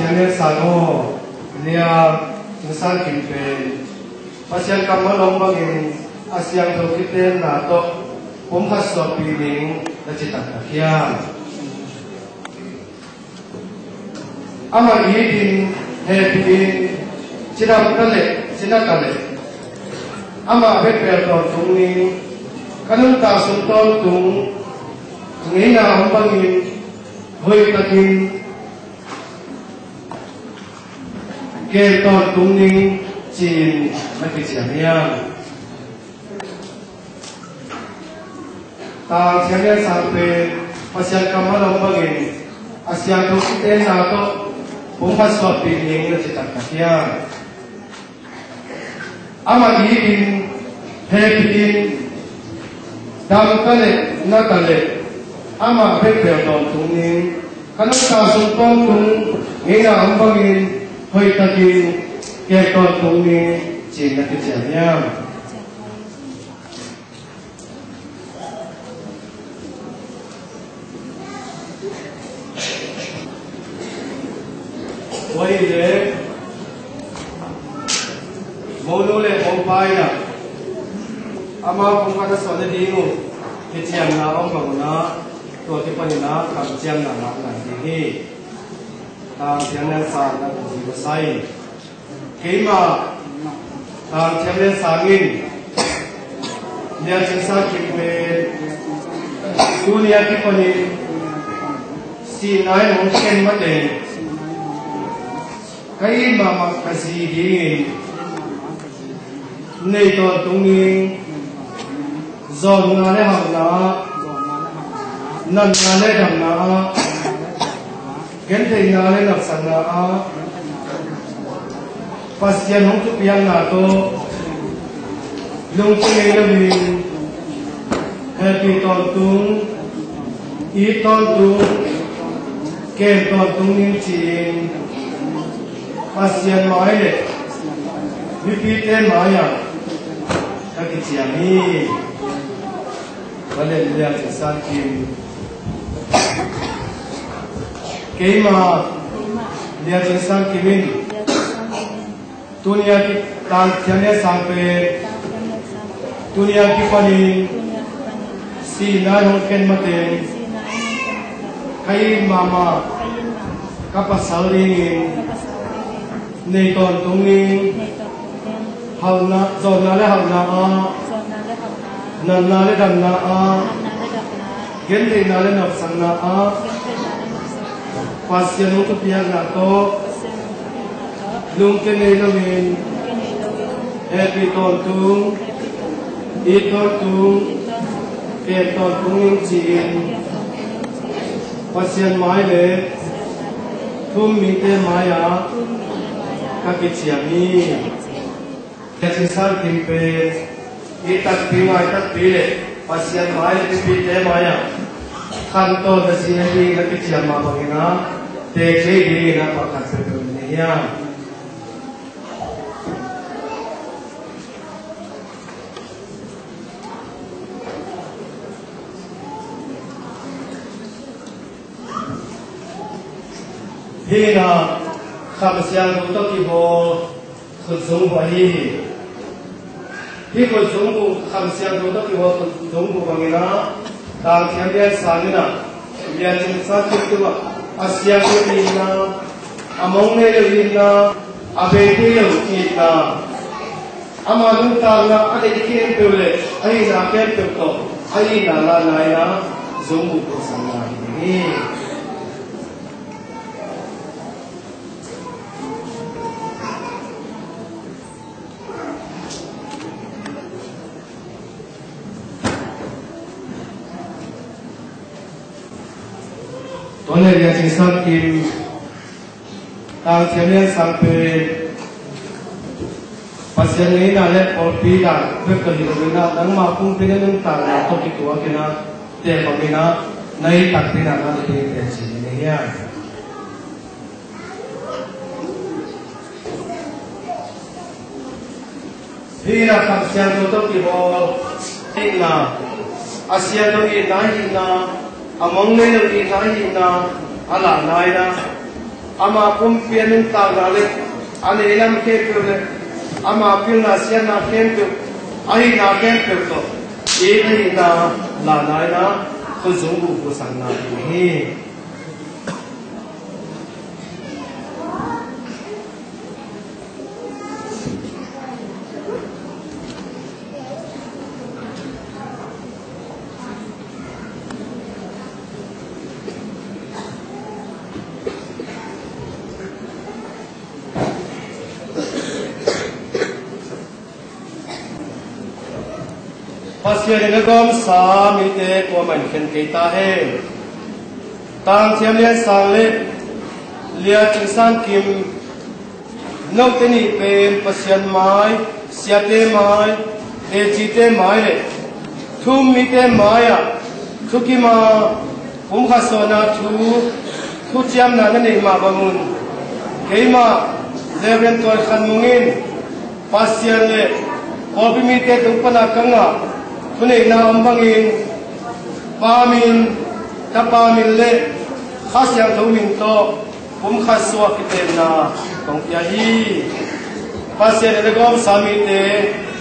channel sano lia insan kimpe pasien kamalong bangin asyang dokiten na to pumkas so piling na citakakya ama idin hepin sinakale ama bepel to tungni kanun ta suntol tung ngina bangin hoi takin ke to tungni chin nakichamia ta channel sampai pasien kamalong bangin asyang dokiten na to pumpas so piling na citakakya ama idin hepin dam kale na kale ama bepel to tungni kanun ta suntol tung ngina bangin hoi takin ke to tungni chin nakichamia woi le molu le mopai na ama pungkata sone dingu keciam na om banguna to ke panina kam ciam na na hi tang channel sa na di sai keima tang channel sangin dia cesa kimpe dunia ki pani si nai mungkin mate kai mama kasi hi nei to tungi zon na le ham na nan na le dam na gen thei na le nak san na pasien hong tu piang na to lung chi le mi happy ton tung i ton tung ke ton tung ning chin pasien mai le mi pi ten mai ya ka ki chiam ni wale le ya san kim keima le ya san kimin dunia ki tan chane sampai dunia ki pani si na ho ken mate kai mama kapasari nei ton tungi hauna zona le hauna nan na le dam na gen le na le nap sang na pasien ho tu pian na to lung ke nei lo min happy ton tung i ton tung ke ton tung chin pasien mai le thum mi te maya kakichiami kasisan kimpe itak piwa itak pile pasien mai pi te maya kanto da siani kakichiama bangina te chei na pakat pedunia hina khamsian to ki bo khuzung bo hi khuzung bo khamsian to ki bo khuzung bo bangina ta khian sanina ya jin sa ki ba asya ko ina among ne le ina abe ti lo ina amanu ta na ade ki pe le ai na ke pe to ai na la na ya zung bo sang ni Oleh dia kisah kim tang channel sampai pasien ini nale orpi dan berkali kali dan maupun dengan tang atau kitua kena te pamina naik takdir anak di sini ya. Hina pasien itu kibo ina Asia itu ina among ne lo ina ala naina ama kumpianin tagale ane ilam kepule ama pilna siana kempu ai na kempu to ini na la na khuzungu kusana hi Pasien ne gom sa mi te ko man khen ke ta he tang thiam lian sang le lia ching san kim no te ni pen pasien mai sia te mai te chi te mai le thum mi te mai a thu ki ma hum kha so na thu chiam na ne ma ba mun ke ma le ben to khan mungin pasien le ko bi mi te tu pa na kanga Tuni na ambangin pamin tapamin le khasyang thomin to pum khaswa kiten na tong pya hi pasien le gom sami te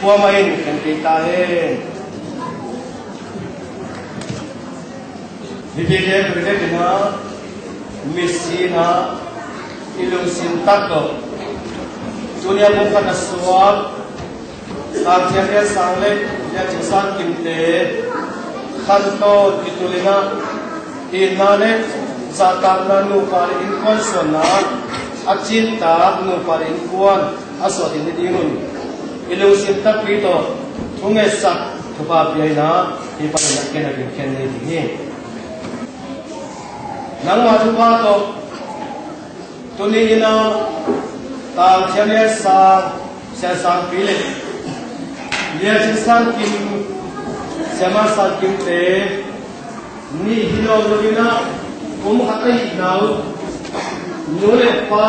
puamain kan kita he dibile bile na misina ilung sintato dunia pum khaswa Tangsian dia sangle dia cisan kimte khanto kitulina inane zakarna nu pare in konsona achinta nu pare in kuan asot in dingun ilusin tapito thunge sak thupa piaina hi parana kena kenne ni nang ma thupa to tuni ina tangsian dia sang pile Dia cisan kim sama sakim te ni hino logina hatai nau nule pa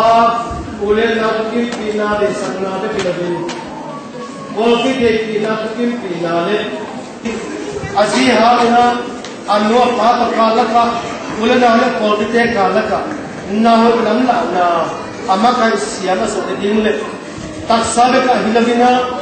ule na kim pina de sanna de pilabi bolki de pina kim pina le asi ha na anno pa ta kala ka ule na le bolki te kala ka na ho lam la na ama kai siana so de ding le tak sabe ka hilabina